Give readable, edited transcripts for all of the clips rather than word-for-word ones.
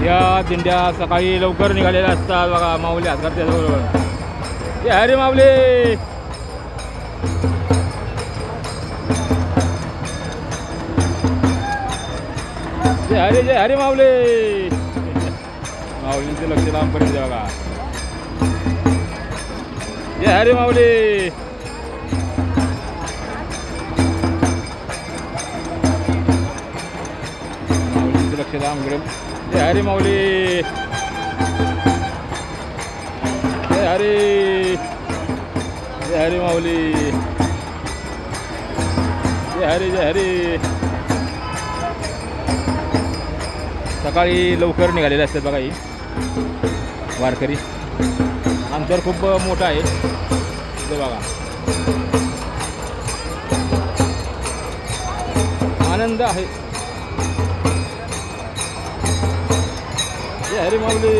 या दिंड्या सकाळी लवकर निघालेल्या असतात बघा. माऊली हातगार त्याच्याबरोबर. जय हरी माऊली. जय हरी माऊली. माऊलींचे लक्ष लांबपर्यंत बघा. जय हरी माऊली. माऊलींचे लक्ष लांबकडे. जय हरी माऊली. जय हरी माऊली. जय हरी. सकाळी लवकर निघालेले असतात बघा ही वारकरी. अंतर खूप मोठं आहे ते बघा. आनंद आहे. जय हरी माऊली.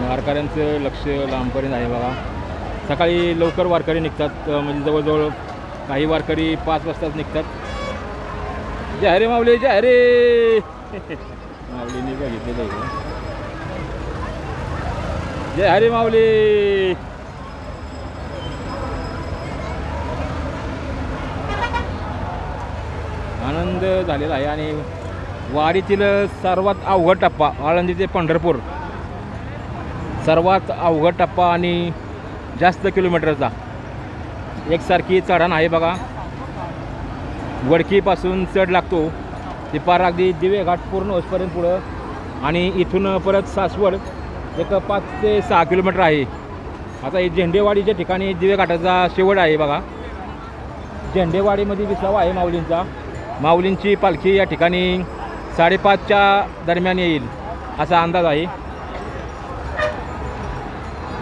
वारकऱ्यांचं लक्ष लांबपर्यंत आहे बघा. सकाळी लवकर वारकरी निघतात. म्हणजे जवळजवळ काही वारकरी 5 वाजताच निघतात. जय हरी माऊली. जय हरी. माऊलीने बघितलेलं आहे. जय हरी माऊली. आनंद झालेला आहे. आणि वारीतील सर्वात अवघड टप्पा आळंदी ते पंढरपूर, सर्वात अवघड टप्पा आणि जास्त किलोमीटरचा एकसारखी चढण आहे बघा. वडकीपासून चढ लागतो ते पार अगदी दिवे घाट पूर्ण होईपर्यंत पुढं. आणि इथून परत सासवड एक 5 ते 6 किलोमीटर आहे. आता हे झेंडेवाडीच्या ठिकाणी दिवे घाटाचा शेवट आहे बघा. झेंडेवाडीमध्ये विसावा आहे माऊलींचा. माऊलींची पालखी या ठिकाणी 5:30च्या दरम्यान येईल असा अंदाज आहे.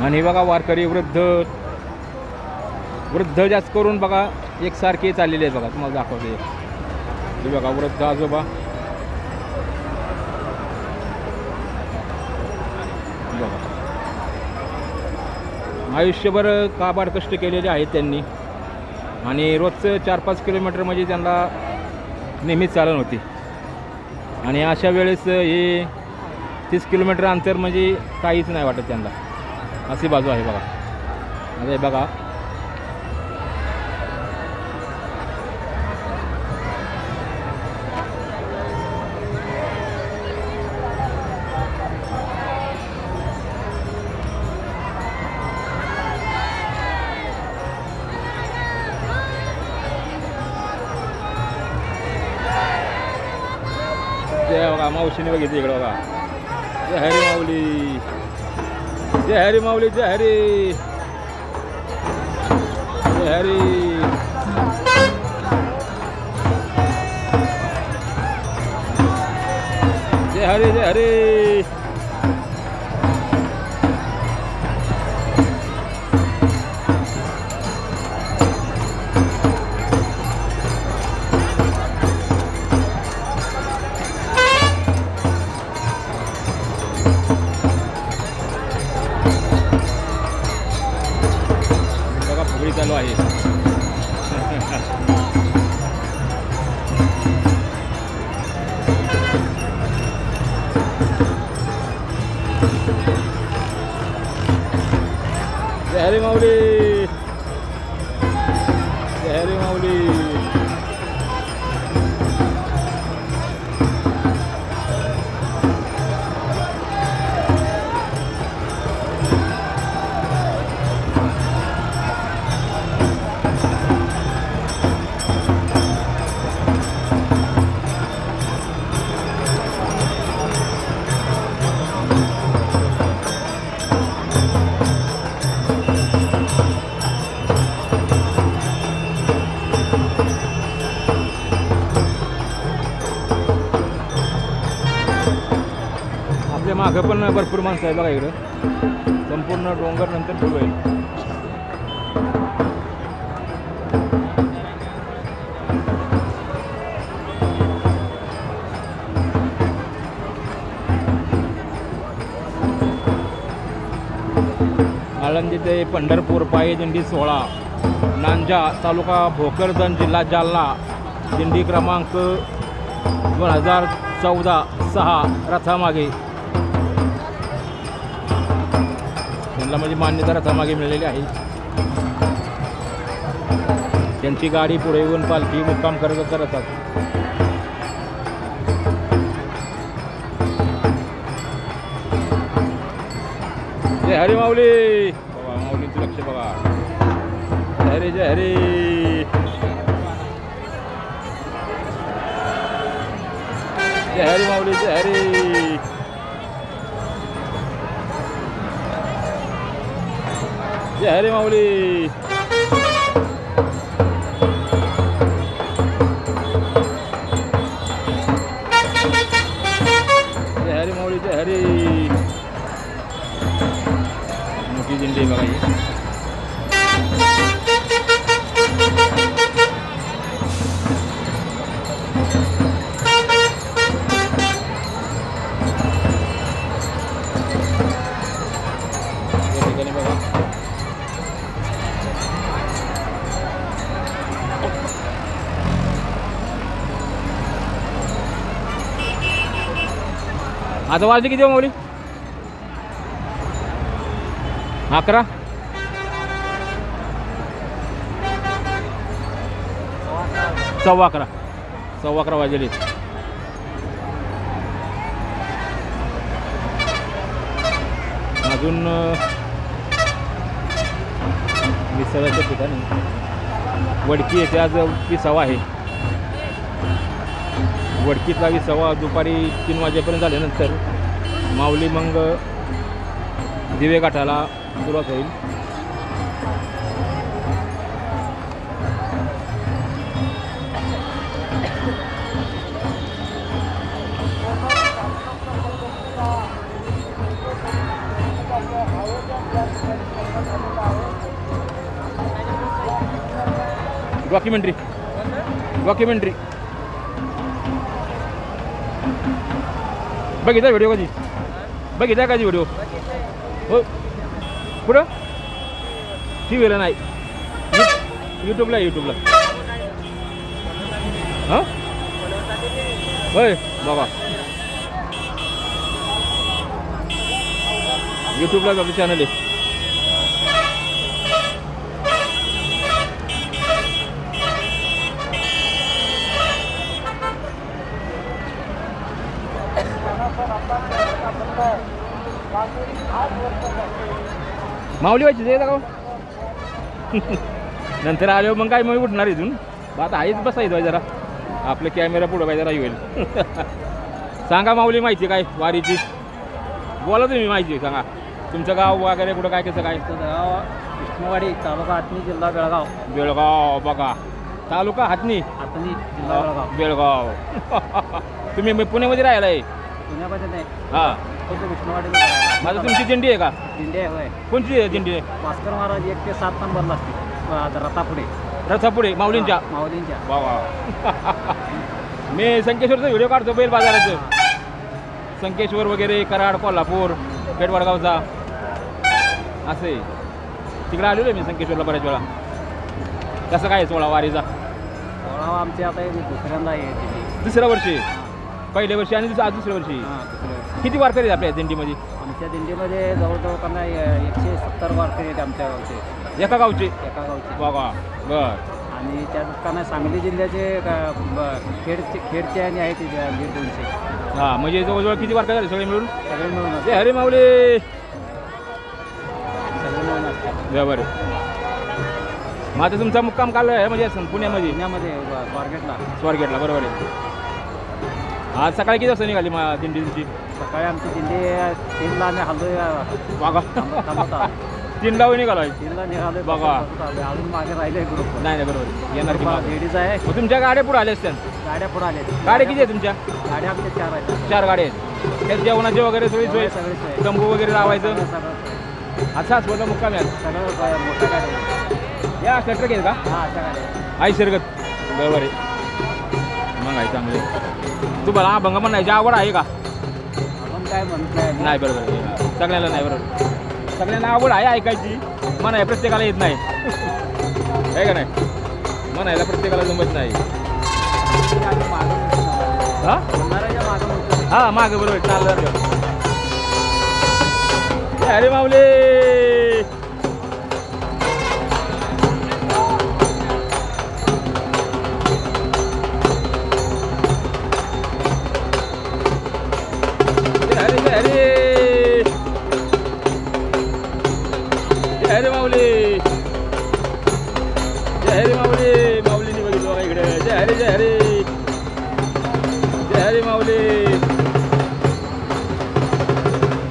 आणि बघा वारकरी वृद्ध जास्त करून बघा एकसारखे चाललेले आहेत बघा. तुम्हाला दाखवते हे बघा. वृद्ध आजोबा बघा. आयुष्यभर काबाड कष्ट केलेले आहेत त्यांनी. आणि रोजचं 4-5 किलोमीटर म्हणजे त्यांना नेहमीच चालण होती. आणि अशा वेळेस हे 30 किलोमीटर अंतर म्हणजे काहीच नाही वाटत त्यांना. अशी बाजू आहे बघा. आता हे बघा ते बघा मावशीने बघितली इकडं बघा. जय हरी माऊली. जय हरी माऊली. जय हरी. जय हरी. जय हरी जय हरी. बघा फुगडी चालू आहे. जय हरी माऊली. जय हरी माऊली. आपल्या मागं पण भरपूर माणसं आहे बघा इकडं. संपूर्ण डोंगर नंतर सुरू आहे. आळंदी ते पंढरपूर पायी दिंडी 16 नांजा तालुका भोकरदन जिल्हा जालना. दिंडी क्रमांक 2014-6 रथामागे. त्यांना म्हणजे मान्यता रथामागे मिळालेली आहे. त्यांची गाडी पुढे येऊन पालखी मुक्काम करत असतात. जय हरी माऊली. बघा माऊलींचं लक्ष बघा. जय हरी जय हरी. जय हरी माऊली. जय हरी. जय हरी माऊली. जय हरी माऊली. जय हरी. मोठी दिंडी बघा ही. बघा आता वाजले किती माऊली? 11. सव्वा अकरा वाजले. अजून विसाव्याच्या ठिकाणी वडकी येथे आज विसावा आहे. वडकीतला विसावा दुपारी 3 वाजेपर्यंत झाल्यानंतर माऊली मग दिवे घाटाला सुरुवात होईल. डॉक्युमेंटरी बघितला व्हिडिओ कधी? बघितला कधी व्हिडिओ? हो कुठं? टी व्हीला नाही, यूट्यूबला. हां होय बाबा, यूट्यूबला आपलं चॅनल आहे. माऊली व्हायची जायला का नंतर आल्यावर मग काय मग उठणार इथून. आता आईच बसायचं जरा, आपलं कॅमेरा पुढं काय जरा येईल. सांगा माऊली माहिती काय वारीची? बोला तुम्ही माहिती सांगा. तुमचं गाव वगैरे कुठं काय कसं काय? गाव विष्णुवाडी, तालुका हातनी, जिल्हा बेळगाव. बेळगाव बघा, तालुका हातनी, हातनी, जिल्हा बेळगाव. बेळगाव. तुम्ही पुण्यामध्ये राहिला आहे? पुण्यामध्ये नाही, हां फक्त विष्णुवाडीला करायला. माझं तुमची दिंडी आहे का? दिंडी आहे होय. कोणची आहे दिंडी आहे? भास्कर महाराज 1 ते 7 नंबरला असते रथापुढे. रथापुढे माऊलींच्या? माऊलींच्या. वा वा मी संकेश्वरचा व्हिडिओ काढतो बैल बाजाराचं. संकेश्वर वगैरे कराड कोल्हापूर पेठवडगावचा असे तिकडे आलेलो आहे मी संकेश्वरला बऱ्याच वेळा. कसं काय सोळा वारीचा? सोळा आमची आता दुसऱ्यांदा आहे दिंडी. दुसऱ्या वर्षी? पहिल्या वर्षी आणि आज दुसऱ्या वर्षी. हां दुसऱ्या वर्षी. किती वारकरी आहेत आपल्या दिंडीमध्ये? आमच्या दिंडीमध्ये जवळजवळ त्यांना 170 वारकरी आहेत आमच्या गावचे. एका गावचे? एका गावचे. बघा बर. आणि त्या दुकानात सांगली जिल्ह्याचे खेडचे आणि आहेत 150-200. हां म्हणजे जवळजवळ किती वारकरी झाले सगळे मिळून? सगळे मिळून जय हरी माऊली. सगळे मिळून असतात. बरं. मग आता तुमचा मुक्काम काल आहे म्हणजे असं पुण्यामध्ये? पुण्यामध्ये स्वारगेटला. स्वारगेटला बरोबर आहे. आज सकाळी किती वाजता निघाली दिंडी तुमची? सकाळी आमची दिंडी 3ला आम्ही हल्लोय. बघा 3ला निघाला? 3ला निघालोय. बघा. अजून मागे राहिले ग्रुप. नाही नाही बरोबर येणार की मग. लेडीज आहे. मग तुमच्या गाड्या पुढे आल्या असत्या? गाड्या पुढे आल्या. गाड्या किती आहे तुमच्या? गाड्या आमच्या 4 आहेत. 4 गाड्या आहेत. त्यात जेवणाचे वगैरे सगळी सोय? सगळी सोय. तंबू वगैरे लावायचं? सगळं अच्छा स्वतः मुक्काम आहे. सगळं मोठ्या गाड्या. या कट्रक आहेत का? हां अशा गाड्या. आई शरगत बरोबर आहे. मग आहे चांगले. तुम्हाला अभंग म्हणायची आवड आहे का? आपण काय म्हणताय? नाही बरोबर आहे. सगळ्यांना नाही बरोबर. सगळ्यांना आवड आहे ऐकायची, म्हणाय प्रत्येकाला येत नाही आहे का नाही? म्हणायला प्रत्येकाला जमत नाही. हां हां मागं बरोबर चाललं. अरे माऊली. हरे हरे हरे माऊली. जय हरे माऊली. माऊलीने बघितलं बघा इकडे. जय हरे जय हरे जय हरे माऊली.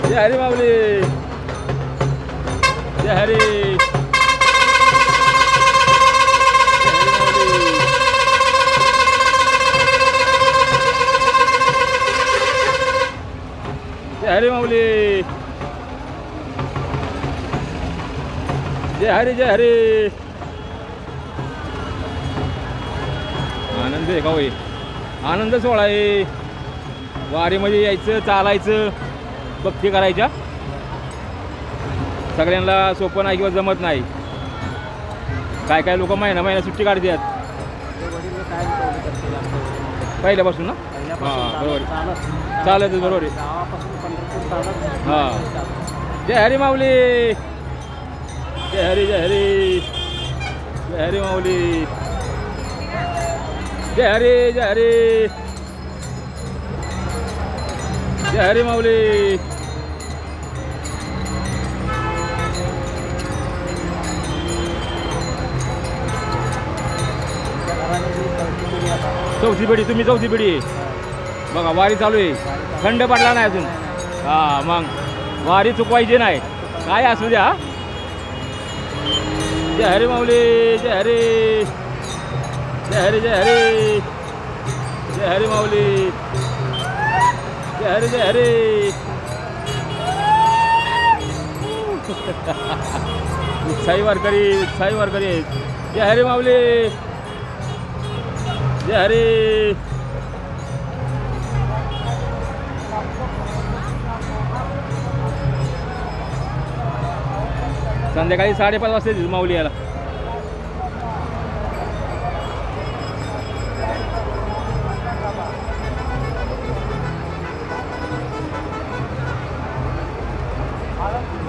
जय हरे माऊली. जय हरे. जय हरे माऊली. जय हरे जय हरे. आनंद आहे का होई? आनंद सोहळा आहे. वारीमध्ये यायचं, चालायचं, भक्ती करायच्या. सगळ्यांना सोपं नाही किंवा जमत नाही. काय काय लोक महिना सुट्टी काढतात पहिल्यापासून ना. हां बरोबर चालतच बरोबर आहे. हां. जय हरी माऊली. जय हरी जय हरी जय हरी माऊली. जय हरी जय हरी जय हरी माऊली. चौथी पिढी तुम्ही? चौथी पिढी बघा. वारी चालू आहे. खंड पडला नाही अजून. हां मग वारी चुकवायची नाही काय असू द्या. जय हरी माऊली. जय हरी जय हरी जय हरी जय हरी माऊली. जय हरी जय हरी. उत्साही वारकरी उत्साही वारकरी आहेत. जय हरी माऊली. जय हरी. संध्याकाळी 5:30 वाजता येतील माऊली याला.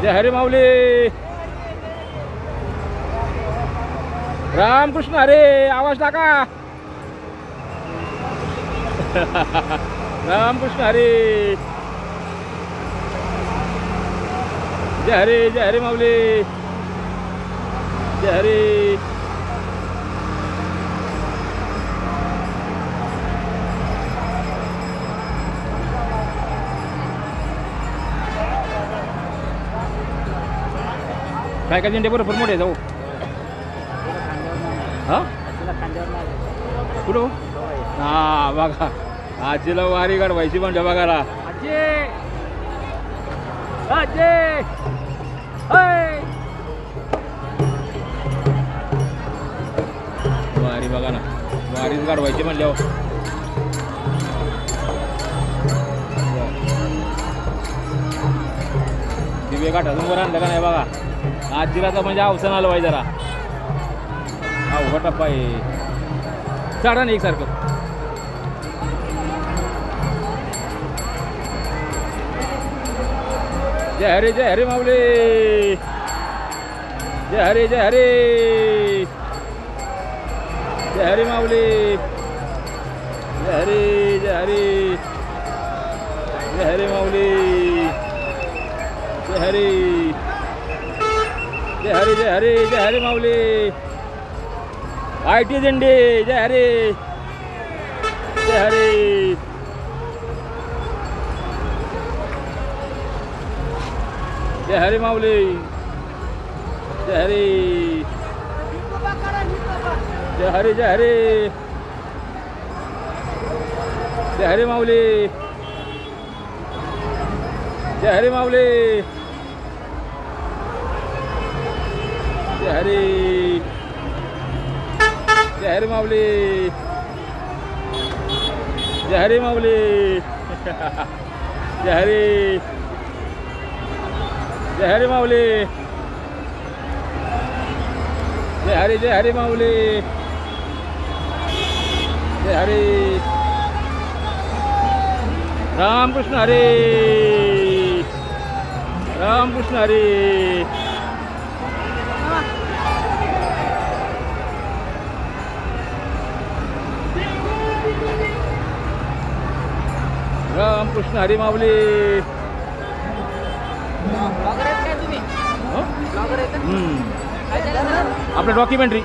जय हरी माऊली. रामकृष्ण हरे. आवाज टाका. रामकृष्ण हरे. जय हरी जय हरी माऊली. जय हरी. काय काय दिंडे बरोबर मोठे जाऊ. हां कुठं? हां बघा आजीला वारी काढवायची म्हणजे बघायला आजे आजे हाय वारी बघा ना, वारीच गाडवायची म्हणल्यावर दिवे घाटातून वर आणलं का नाही बघा. आजीला तर म्हणजे अवसान आलं पाहिजे जरा. अवघड टप्पा आहे. चढा ना एकसारखं. जय हरे माऊली. जय हरे जय हरे जय हरे माऊली. जय हरे जय हरे जय हरे माऊली. जय हरे जय हरे जय हरे जय हरे माऊली. आयटी झेंडे जय हरे जय हरे. जय हरे माऊली. जय हरे जय हरे जय हरे जय हरे माऊली. जय हरे माऊली. जय हरे जय हरे माऊली. जय हरे माऊली. जय हरे जय हरे माऊली. जय हरे जय हरे माऊली. जय हरे. रामकृष्ण हरे. रामकृष्ण हरे. रामकृष्ण हरी माऊली. आपलं डॉक्युमेंटरी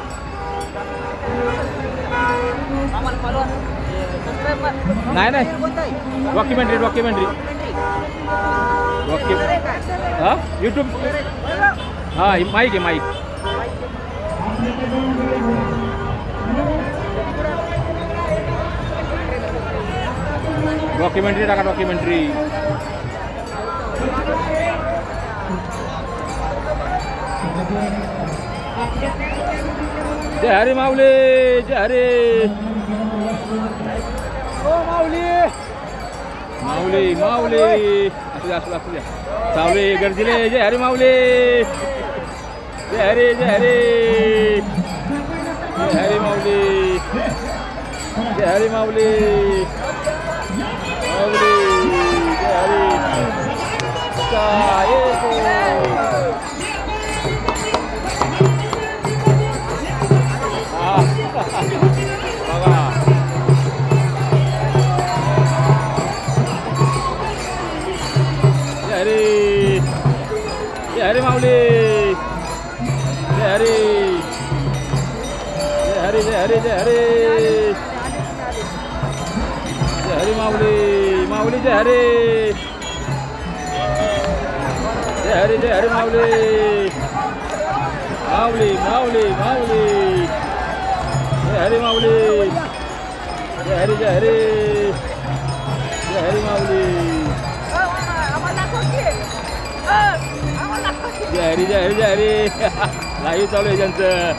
नाही नाही डॉक्युमेंटरी हां यूट्यूब हां माईक आहे माईक. डॉक्युमेंटरी टाका डॉक्युमेंटरी. जय हरे माऊली. जय हरे. ओ माऊली माऊली माऊली असू द्या असू द्या सावले गर्दीले. जय हरे माऊली. जय हरे जय हरे जय हरे माऊली. जय हरे माऊली. माऊली जय हरे. काय बघा जय हरे जय हरे माऊली. जय हरे जय हरे जय हरे जय हरे जय हरे माऊली. माऊली जय हरे. जय हरे जय हरे माऊली. माऊली माऊली माऊली. जय हरे माऊली. जय हरे जय हरे जय हरे माऊली. जय हरे जय हरे जय हरे. लाईव्ह चालू आहे त्यांचं.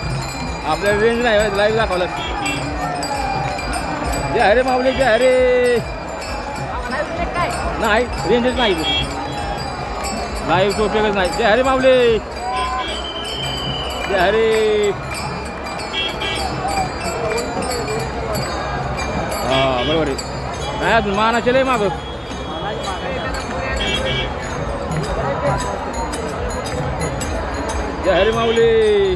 आपल्याला रेंज नाही लाईव्ह दाखवलं. जय हरे माऊली. जय हरे. नाही रेंजच नाही लाईव्ह उपयोगच नाही. जय हरे माऊली. जय हरे. हां बरोबर आहे. नाही अजून मानाचे लय मागं. जय हरे माऊली.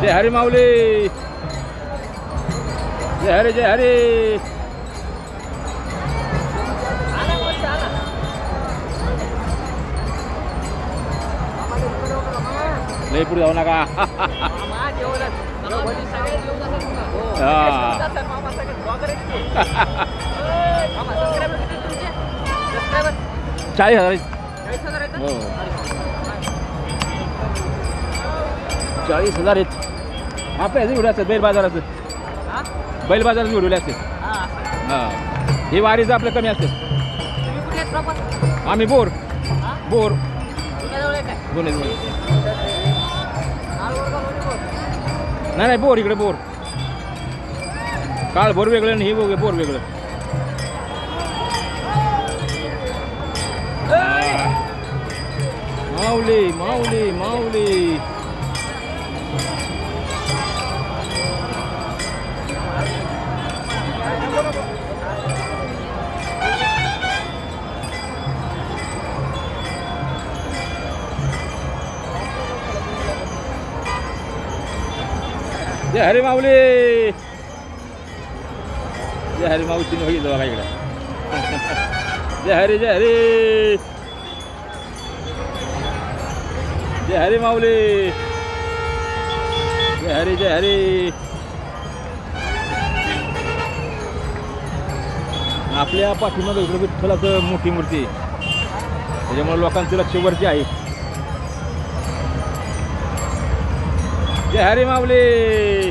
जय हरे माऊली. जय हरे जय हरे. लई पुढे जाऊ नका. चाळीस हजार. हो 40,000 आहेत. आपल्या ह्याचे व्हिडिओ असतात बैल बाजाराचं. बैल बाजाराचे व्हिडिओ असतात. हां हे वारीचं आपलं कमी असतं. आम्ही बोर बोर दोन्ही नाही बोर इकडे बोर. काळ बोर वेगळं आणि हे बोर वेगळं. माऊली माऊली माऊली. जय हरी माऊली. जय हरी माऊली बघितलं बघा इकडे. जय हरी जय हरी जय हरी माऊली. जय हरी जय हरी. आपल्या पाठीमागे इकडे विठ्ठलाचं मोठी मूर्ती त्याच्यामुळे लोकांचं लक्ष वरती आहे. जय हरी माऊली.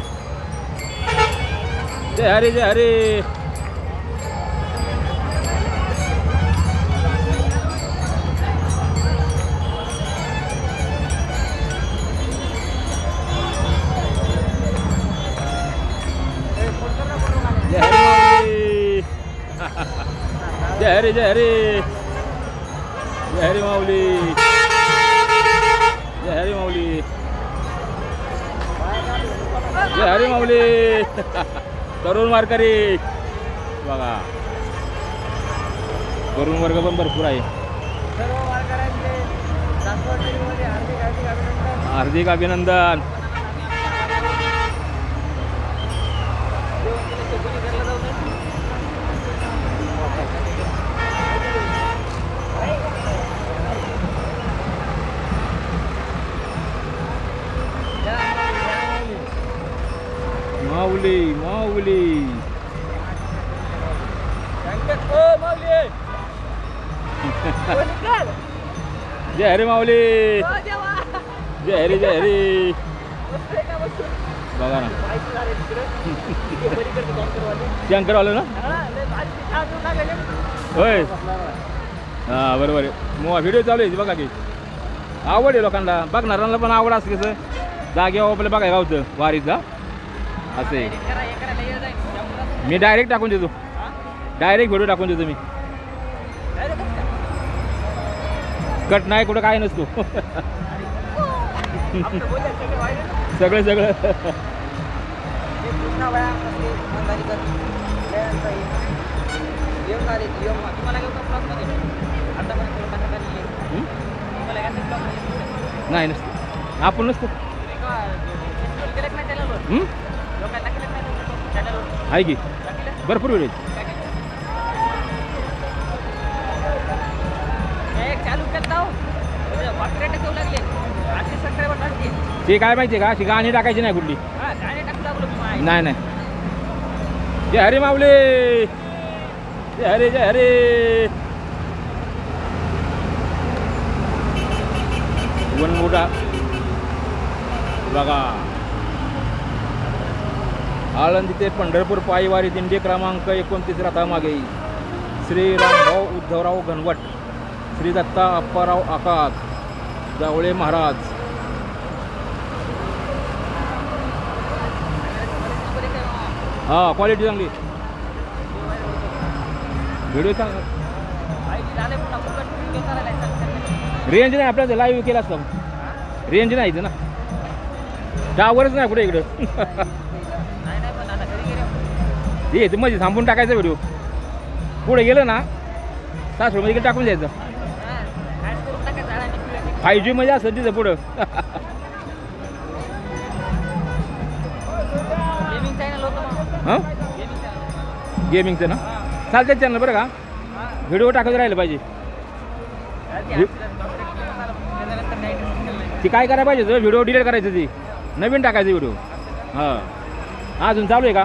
जय हरी जय हरी. जय हरी जय हरी. जय हरी माऊली. जय हरी माऊली. जय हरी माऊली. तरुण वारकरी बघा. तरुण वर्ग पण भरपूर आहे. हार्दिक अभिनंदन. माऊली माऊली. जय हरी माऊली. जय हरी जय हरी. बघा ना शंकरवाले ना. होय हां बरोबर आहे. मग व्हिडिओ चालू आहे बघा की. आवड आहे लोकांना बघणाऱ्यांना पण आवड असते. कसं जागेवर आपल्याला बघाय गावचं वारीचा असं आहे. मी डायरेक्ट टाकून देतो. डायरेक्ट व्हिडिओ टाकून देतो मी. कट नाही कुठं काय नसतो. सगळं सगळं नाही नसतं. आपण नसतो आहे की भरपूर वेळ ते काय माहिती का. अशी गाणी टाकायची नाही कुठली. नाही नाही. जय हरी माऊली. जय हरी जय हरी. वनमुडा बघा. आळंदी ते पंढरपूर पायवारी दिंडी क्रमांक 29 रथामागे श्री रामभाऊ उद्धवराव घनवट, श्री दत्ता अप्पाराव आकाश जावळे महाराज. हां क्वालिटी चांगली. व्हिडिओ चांगला. रेंज नाही आपल्याला. लाईव्ह केला असतो. रेंज नाही इथं ना. टावरच नाही कुठे इकडं. येते मध्ये थांबून टाकायचा व्हिडिओ. पुढे गेलं ना सासवडमध्ये टाकून द्यायचं. 5G मध्ये असं तिथं पुढं. हां गेमिंगचं ना चालतं चॅनल बरं का. व्हिडिओ टाकत राहिलं पाहिजे. ती काय करायला पाहिजे होतं, व्हिडिओ डिलीट करायचं, ती नवीन टाकायचं व्हिडिओ. हां अजून चालू आहे का?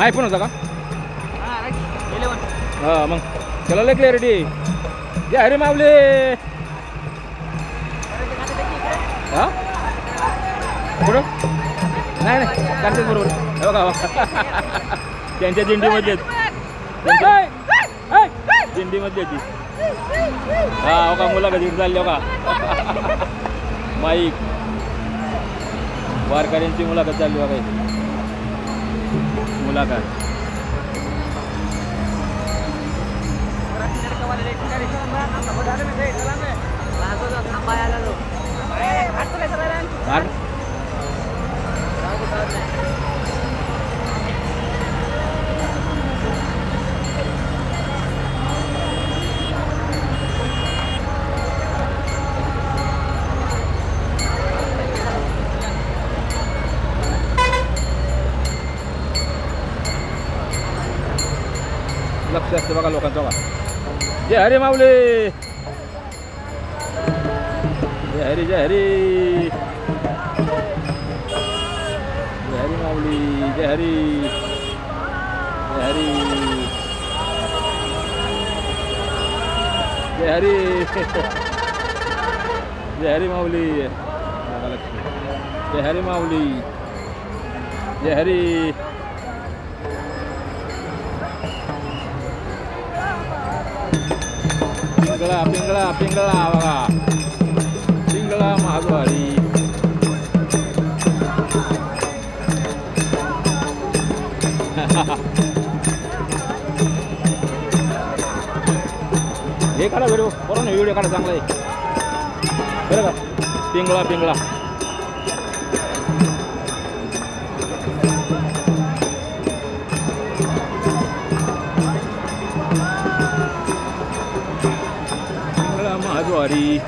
आयफोन होता का? हां मग त्याला लय क्लॅरिटी. जे अरे मावले. हां कुठं? नाही करतेच बरोबर. हो का? त्यांच्या दिंडीमध्ये दिंडीमध्ये ती. हा हो का? मुलाखत चालली हो का? माईक वारकऱ्यांची मुलाखत चालली बघा. मुलाखत लक्ष असते बघा लोकांचं बघा. जय हरी माऊली. जय हरी जय हरी. जय हरी माऊली. जय हरी जय हरी जय हरी. जय हरी माऊली. जय हरी माऊली. जय हरी. पिंगळा पिंगळा पिंगळा बघा. पिंगळा महाद्वारी. हे काढा व्हिडिओ बरोबर ना. व्हिडिओ काढा चांगला आहे बरं का. पिंगळा पिंगळा. पिंगळा महाद्वारी.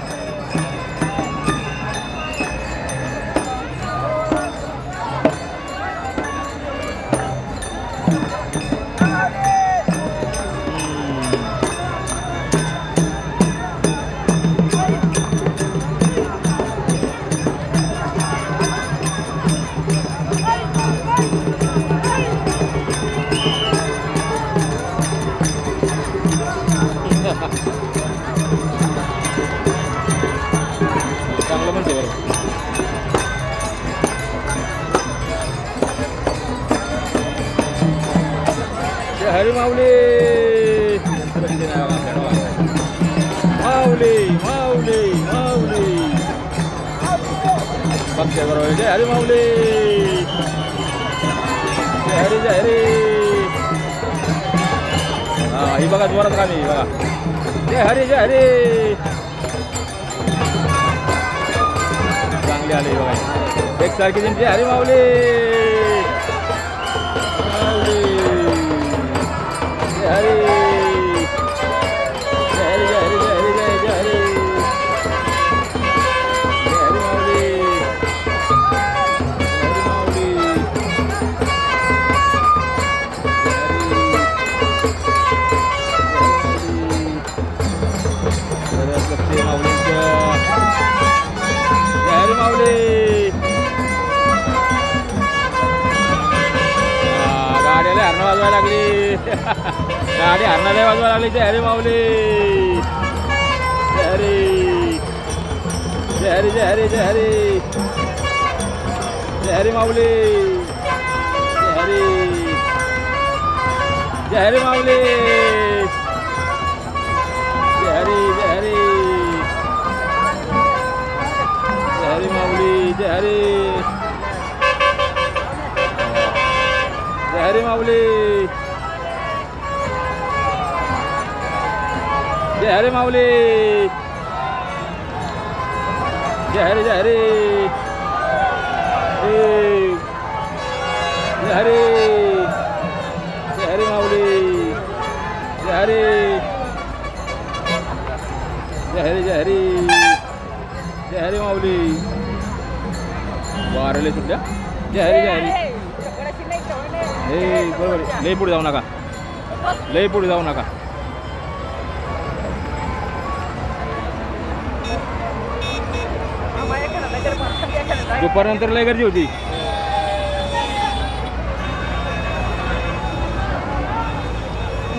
चांगलं म्हणते बरं. जय हरी माऊली. माऊली माऊली माऊली बघते बरोबर. जय हरी माऊली. जय हरी जय हरी. हा ही बघा जोरात गाणी बघा. जय हरी जय हरी. चांगली आली बघा एक सारखी जण. जय हरी माऊली. माऊली. जय हरी जय हरी जय हरी जय हरी जय जय हरी. जय हरी माऊली. गाड्याला हरणं वाजवायला लागली. गाडी हरणाला वाजवायला लागली. जय हरी माऊली. जय हरी जय हरी जय हरी जय हरी. जय हरी माऊली. जय हरी जय हरी माऊली. जय हरी जय हरी जय हरी माऊली. जय हरी जय हरी माऊली. जय हरी माऊली. जय हरी जय हरी. जय हरी जय हरी माऊली. जय हरी जय हरी जय हरी जय हरी माऊली. वारले सुटल्या. जय हरी जय हरी. हे बरोबर. लई पुढे जाऊ नका. लई पुढे जाऊ नका. दुपारनंतर लय गर्दी होती.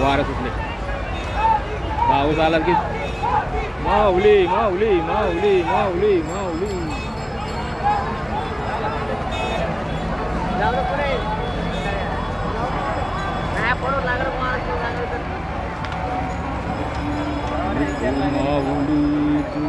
वारं सुटले. पाऊस आला की माऊली माऊली माऊली माऊली माऊली. माऊली तू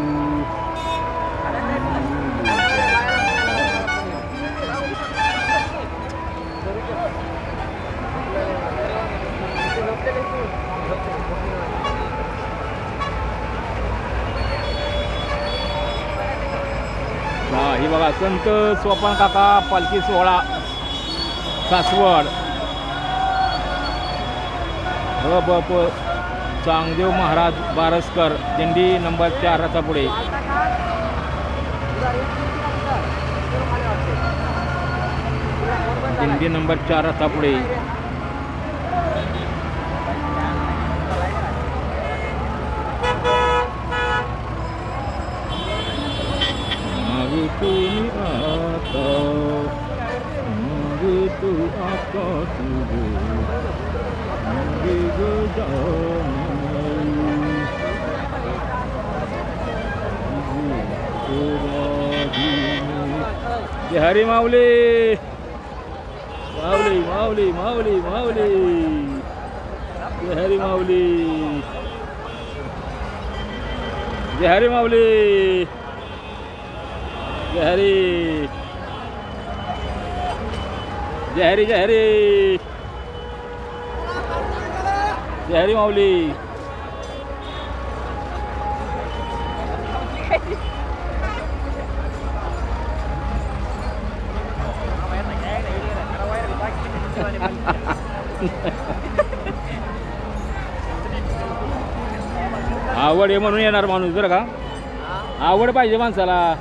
ही बघा संत सोपान काका पालखी सोहळा सासवड. ब चांगदेव महाराज बारसकर दिंडी नंबर 4 रथापुढे. दिंडी नंबर 4 रथापुढे. तुम्ही आता मागे तू आता तुझे मागे जय हरी माऊली माऊली माऊली माऊली माऊली. जय हरी माऊली जय हरी माऊली. जय हरी जय हरी जय हरी जय हरी माऊली. आवड आहे म्हणून येणार माणूस बरं का. आवड पाहिजे माणसाला.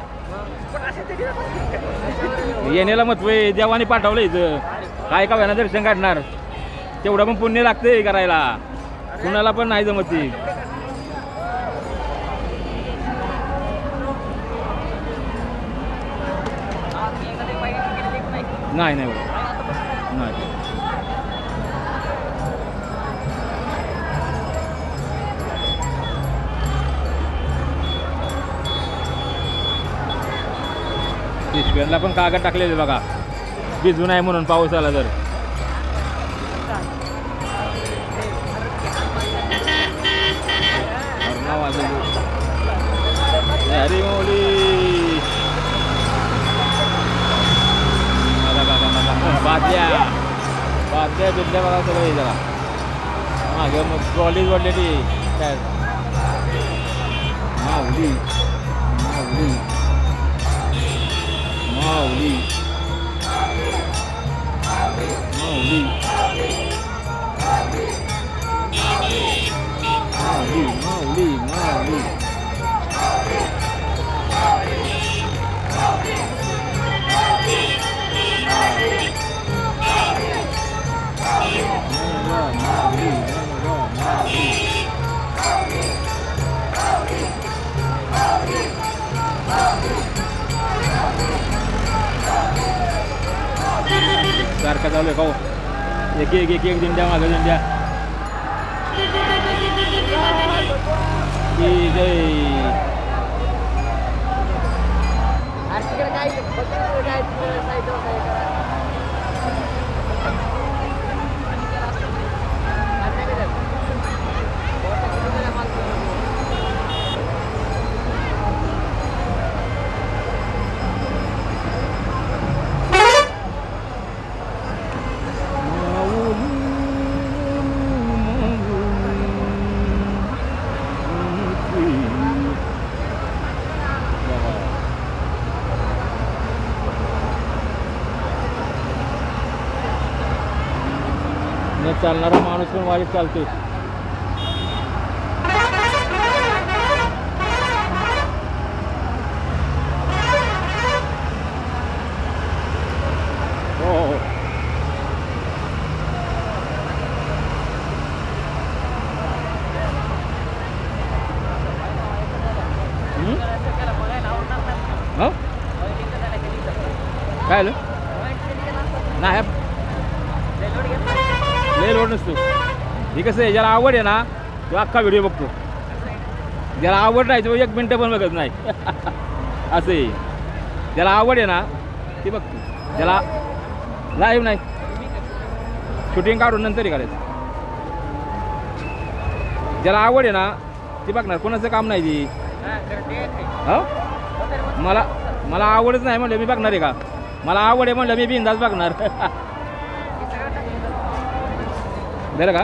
येण्याला महत्व आहे. देवाने पाठवलं इथं काय का व्हायला दर्शन काढणार तेवढं पण पुण्य लागते करायला. कुणाला पण नाही जमत ती. नाही नाही नाही. पिशव्यांना पण कागद टाकलेले बघा भिजू नये म्हणून पाऊस आला तर. हरी माऊली. बादल्या बादल्या बिदल्या बघा सगळं जरा मागे मग ट्रॉलीज वाढलेली काय. माऊली माऊली माऊली माऊली माऊली माऊली माऊली. सारखं चालू आहे का हो. एक एक एक एक दिंड्या मागं दिंड्या. की जय. चालणारा माणूस पण वारीत चालतो. हो हो. काय आलं नाही लय लोड नसतो. हे कसं आहे, ज्याला आवड आहे ना तो अख्खा व्हिडिओ बघतो, ज्याला आवड नाही तो 1 मिनटं पण बघत नाही. असं आहे, ज्याला आवड आहे ना ते बघतो, ज्याला लाईव्ह नाही शूटिंग काढून नंतरही करायचं. ज्याला आवड आहे ना ते बघणार, कोणाचं काम नाही ती. हो मला आवडच नाही म्हणलं मी बघणार आहे का? मला आवड आहे म्हणलं मी बिंदास बघणार. झालं का?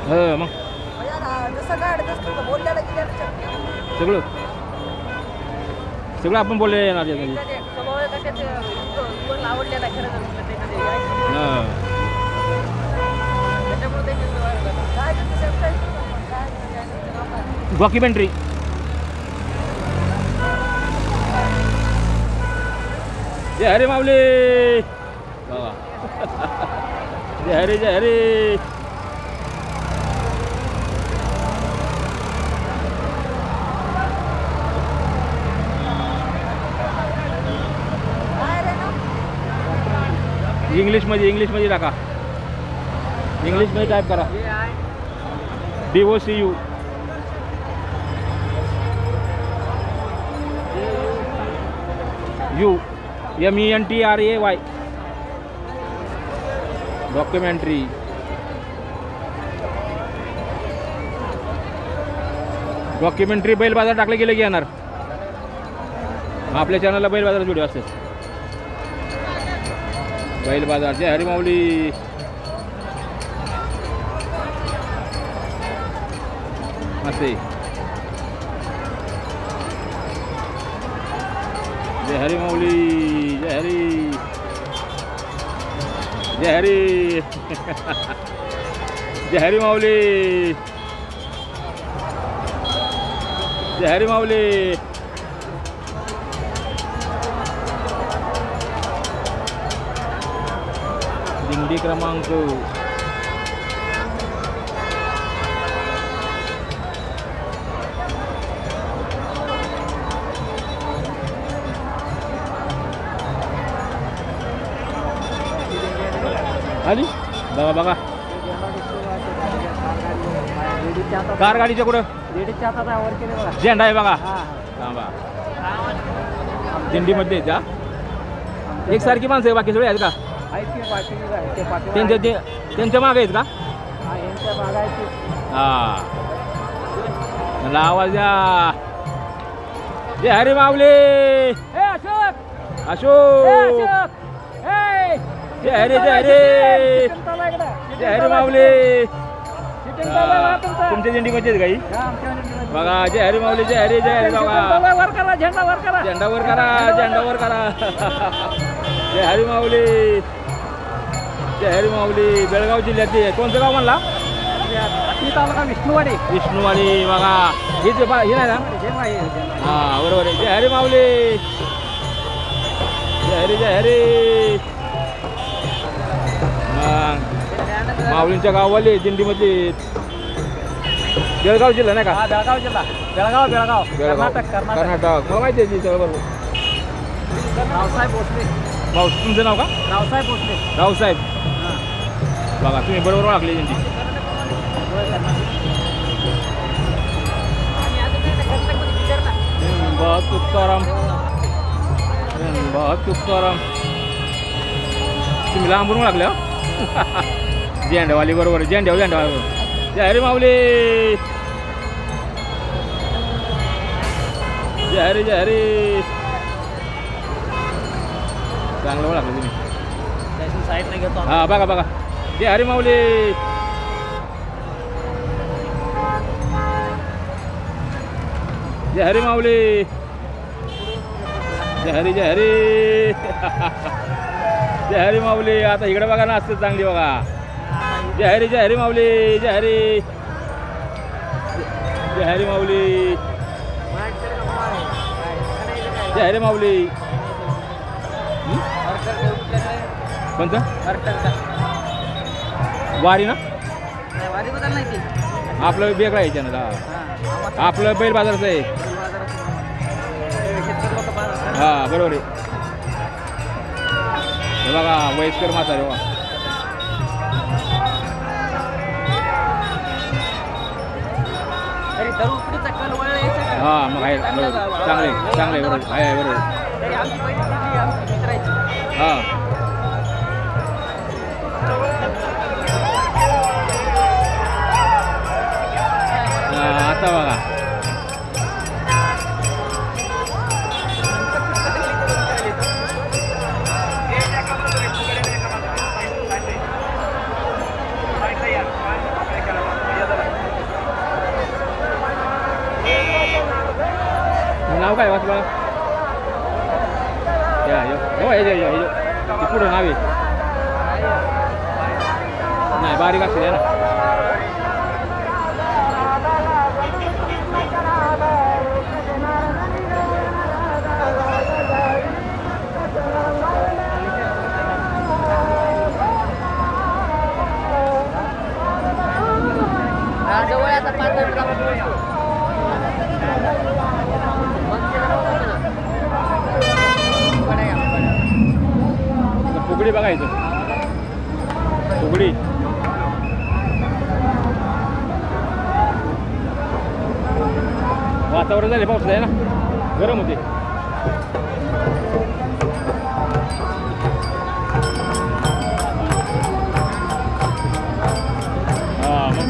हो मग सगळं सगळं आपण बोलले येणार डॉक्युमेंटरी. जय हरे माऊली बाबा. जय हरे जय हरे. इंग्लिशमध्ये टाका, इंग्लिशमध्ये टाईप करा DOCU. MENTRAY documentary. डॉक्युमेंटरी बैल बाजार टाकले गेले की येणार. आपल्या चॅनलला बैल बाजाराचा व्हिडिओ असते. बैल बाजार. जय हरी माऊली. असे जय हरी माऊली. जय हरी जय हरी. जय हरी माऊली. जय हरी माऊली. दिंडी क्रमांक आली बघा बघा. कार गाडीच्या कुठं झेंडा आहे बघा. दिंडीमध्ये आहेत का? एकसारखी माणसं आहे बाकी सगळे आहेत का? त्यांच्या मागे आहेत का? हा मला आवाज द्या. जय हरी माऊली. अशोक. जय हरी जय हरी. जय हरी माऊली. तुमच्या दिंडीमध्ये आहेत काही बघा. जय हरी माऊली. जय हरी जय हरी बघा. झेंडा वर करा. झेंडा वर करा. जय हरी माऊली. जय हरी माऊली. बेळगाव जिल्ह्यातली कोणतं गाव म्हणला? तालुका विष्णुवाडी बघा. हे नाही ना? हा बरोबर आहे. जय हरी माऊली. जय हरी जय हरी. माऊलींच्या गाववाले दिंडीमध्ये. बेळगाव जिल्हा नाही का? बेळगाव जिल्हा. बेळगाव कर्नाटक. मला माहिती आहे सगळं बरोबर. रावसाहेब भोसले. तुमचं नाव का? रावसाहेब भोसले. रावसाहेब बघा तुम्ही बरोबर ओळखली दिंडी. बहुत तुकाराम. तुम्ही लांबून ओळखल्या. झेंडावाली बरोबर. झेंडावाली. जय हरी माऊली. जय हरी जय हरी. चांगलं ओळखलं तुम्ही. साईडला घेतो. हा बघा बघा. जय हरी माऊली. जय हरी माऊली. जय हरी जय हरी. जय हरी माऊली. आता इकडे बघा ना असतं चांगली बघा. जय हरी माऊली. जय हरी जय हरी माऊली. जय हरी माऊली. कोणतं वारी ना? आपलं वेगळं आहे चॅनल. आपलं बैल बाजाराचं आहे. हां बरोबर आहे. हे बघा वयस्कर म्हातारे वा. तरी दर उपडीचा कल वळ यायचा का? हां मग आहे बरोबर. चांगले चांगले बरोबर आहे बरोबर. तरी आमची पहिली पिढी आमची मित्राची. हां आता बघा नाव काय वाच बघा. या हो हे पुढं नाव आहे नाही बारीक असते ना. फुगडी बघायचं फुगडी वातावरण झाले पावसाचं आहे ना गरम होते. हां मग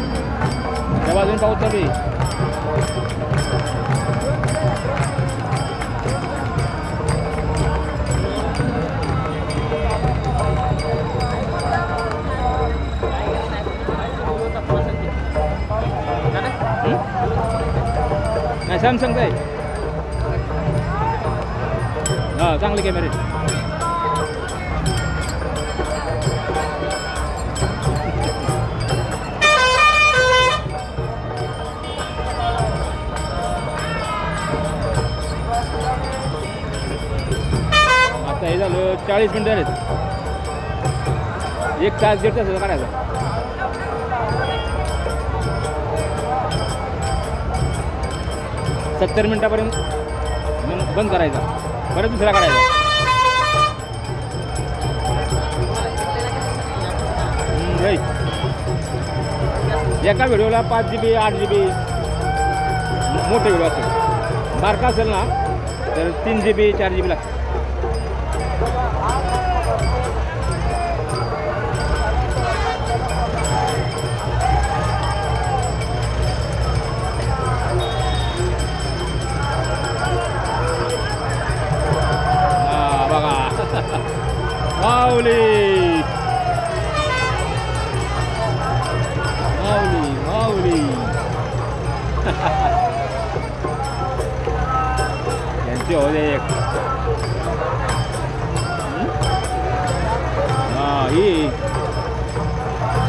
त्या बाजून पाऊस चालू आहे. नाही सॅमसंगचा आहे. हां चांगले कॅमेरे. आता हे झालं 40 मिनिटं झालेत. 1 तास 1.5 तास काढायचा. सत्तर मिनिटापर्यंत बंद करायचा परत दुसरा काढायचा. एका व्हिडिओला 5 GB 8 GB मोठे व्हिडिओ असतो. बारका असेल ना तर 3 GB 4 GB लागते. माऊली माऊली माऊली यांची होते एक. हां ही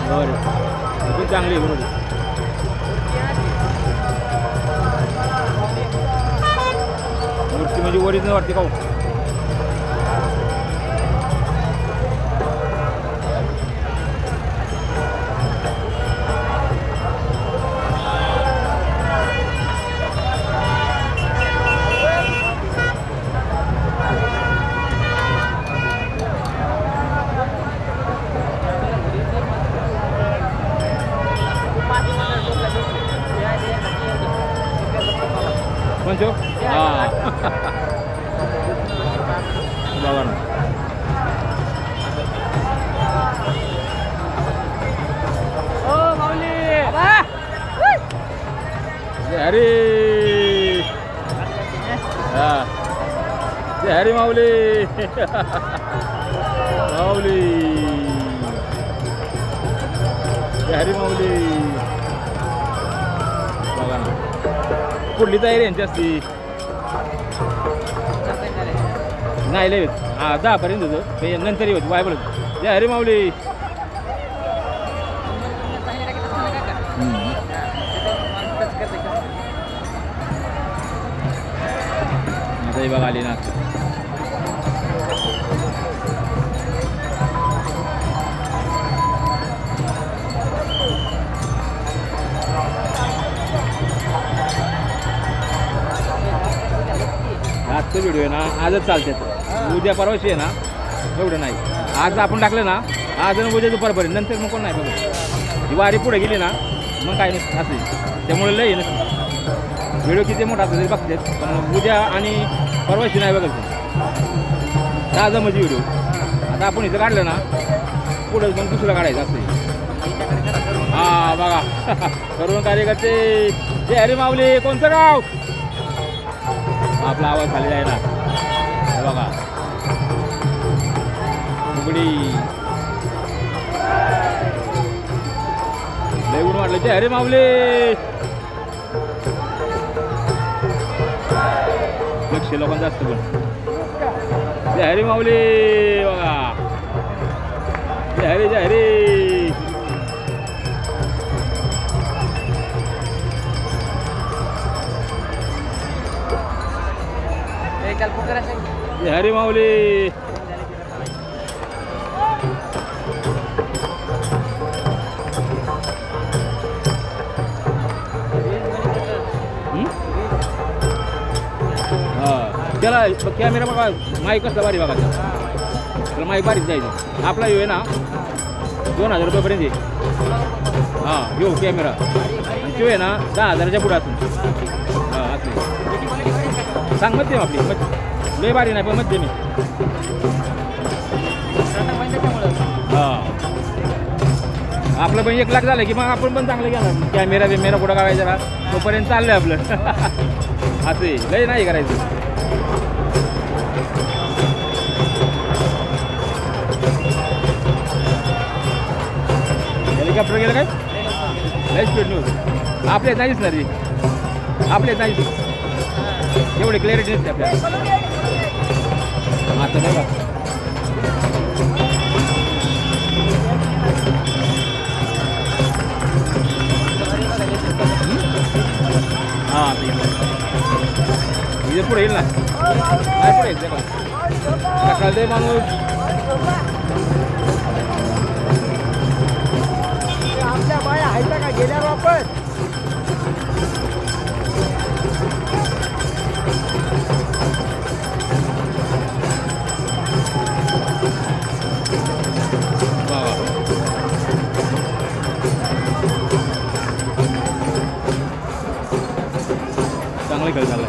बरं खूप चांगली बरोबर. मूर्ती म्हणजे ओरिजिनल वाटते का. पंचो हां बघा ना. ओ माऊली अरे हां हरी माऊली माऊली हरी माऊली बघा ना. कुठली तयारी यांची असती नाही लय हां 10पर्यंत होतं नंतर येत वायबल जय हरी माऊली. आता बघा आली ना. आजचा व्हिडिओ व्हिडिओ आहे ना आजच चालतात, उद्या परवाशी आहे ना एवढं नाही. आज आपण टाकलं ना आज आणि उद्या दुपारपर्यंत, नंतर मग कोण नाही बघत. ही वारी पुढे गेली ना मग काय नसतं असं. त्यामुळे लई नसतं व्हिडिओ किती मोठा असतो तरी बघतात, पण उद्या आणि परवाशी नाही बघत ताजा म्हणजे व्हिडिओ. आता आपण इथं काढलं ना पुढं मग दुसरं काढायचं असं. हा बघा सर्व कार्यकर्ते जय हरी माऊली. कोणतं गाव? आपला आवाज झालेला आहे ना हे बघा. उघडी लय ऊन वाटलं. जय हरी माऊली. लक्ष लोकांचं असतं पण. जय हरी माऊली बघा. जय हरी जय हरी. जय हरी माऊली. त्याला कॅमेरा बघा माईक कसला भारी बघा. त्याला माईक भारीच जायचं. आपला येऊ आहे ना 2000 रुपयापर्यंत आहे. हां येऊ कॅमेरा आणि तो आहे ना 10,000च्या पुढे असून. हां असं सांग मध्यम आपली लय भारी नाही पण मध्यम आहे. हां आपलं पण 1 लाख झालं की मग आपण पण चांगलं घेणार. कॅमेरा बिमेरा पुढं काढायचं जरा तोपर्यंत चाललं आहे आपलं. असं लय नाही करायचं. हेलिकॉप्टर गेलं काय लय स्पीड न्यूज. आपल्यात नाही दिसणार ती. आपल्यात नाही दिसत एवढी क्लॅरिटी नसते आपल्याला. आता बघा हां इथे पुढे येईल ना काय पुढे येईल सकाळ दे माणूस. आपल्या बाया हायचा का गेल्यावर वापर. चांगलं खेळ चालला.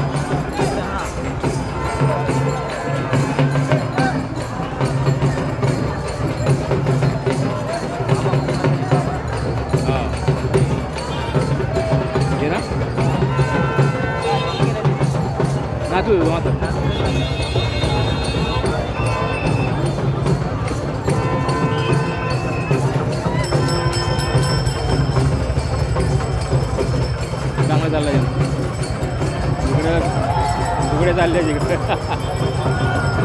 नाचू आता चांगलं चाललंय. फुगड्या फुगड्या चालल्या तिकडे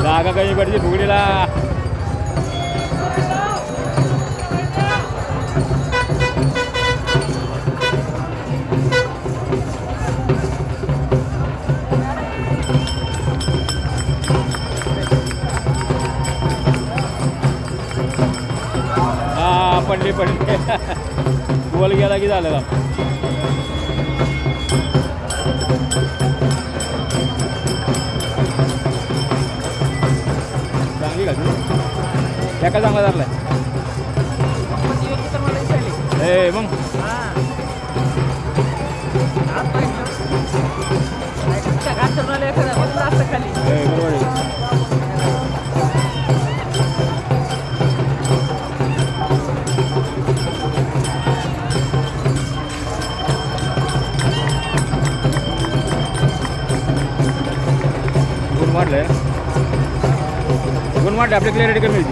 जागा कमी पडते फुगडीला. पडली पडली गोल गेला की झालं का. चांगली का तू त्या का चांगला झालाय ए मग बरोबर आहे. गुण वाढले आपली क्लॅरिटी कमी होती.